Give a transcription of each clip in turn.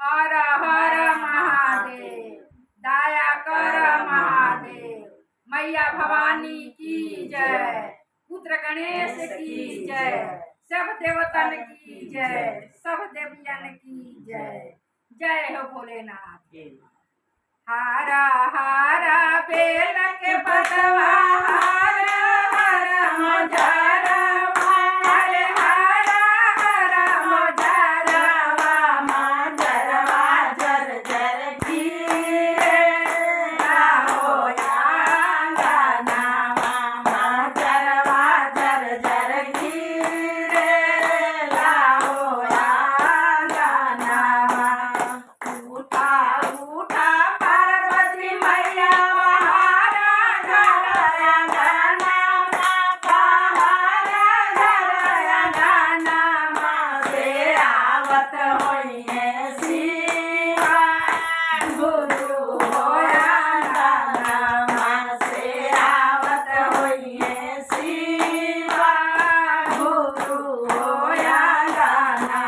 हर हर महादेव, दया कर महादेव। मैया भवानी की जय, पुत्र गणेश की जय, सब देवतन की जय, सब देवियन की जय। जय हो भोलेनाथ। हारा हारा बेल के पतवा, हारा हारा मजारवा, हरे हारा हारा मजारवा, मजारवा जर जर गिरे लाहो आंगनवा, मजारवा जर जर गिरे लाहो आंगनवा। उठा उठा पार्वती मैया बहारा घर अंगनवा, बहारा घर अंगनवा से आवत होइए शिवा गुरु हो अंगनवा, से आवत होइए शिवा गुरु हो अंगनवा।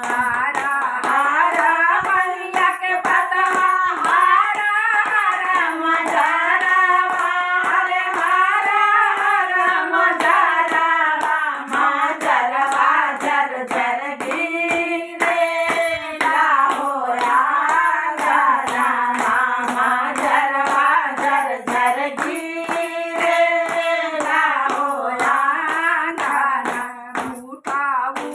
हारा हारा मैया के पतवा, हारा हारा मजारवा, हरे हारा हारा मजारवा, मजारवा जर जर गिरे लाहो आंगनवा, मजारवा जर जर गिरे लाहो आंगनवा। उठा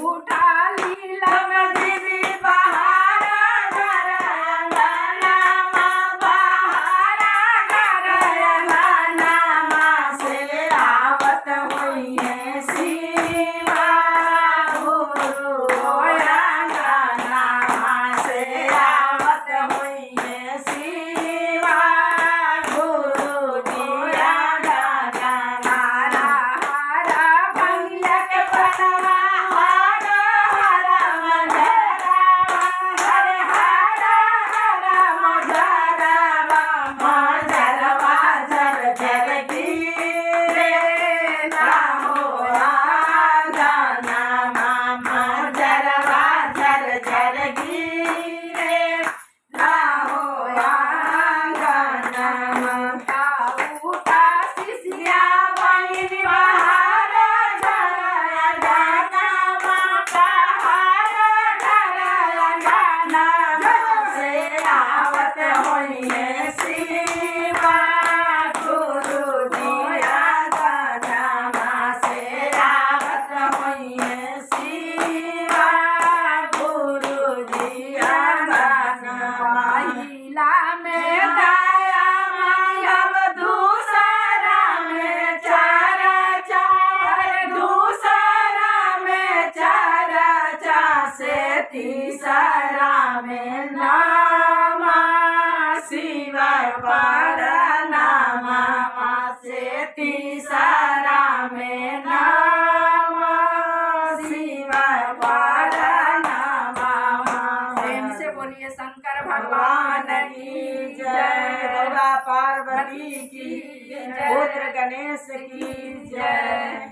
उठा लीलम देवी बहारा घर अंगनवा, बहारा घर अंगनवा से आवत होइए शिवा गुरु हो अंगनवा, से आवत होइए शिवा गुरु जी अंगनवा। हारा भंगिया के पतवा, हारा हारा मजारवा, हरे हारा हारा मजारवा, मजारवा जर जर गिरे लाहो आंगनवा, मजारवा जर जर गिरे लाहो आंगनवा। उठा शिष्या बहिन बहारा घर अंगनवा, बहारा घर अंगनवा से आवत होइए शिवा गुरु जी अंगनवा, से आवत होइए शिवा गुरु जी अंगनवा। पहिला में दया मायब, दूसरा में चर्चा, दूसरा में चर्चा से तीसरा में नामा शिवा परनामा, से तीसरा में नामा शिवा परनामा। प्रेम से बोलिए शंकर भगवान की जय, दुर्गा पार्वती की जय, पुत्र गणेश की जय।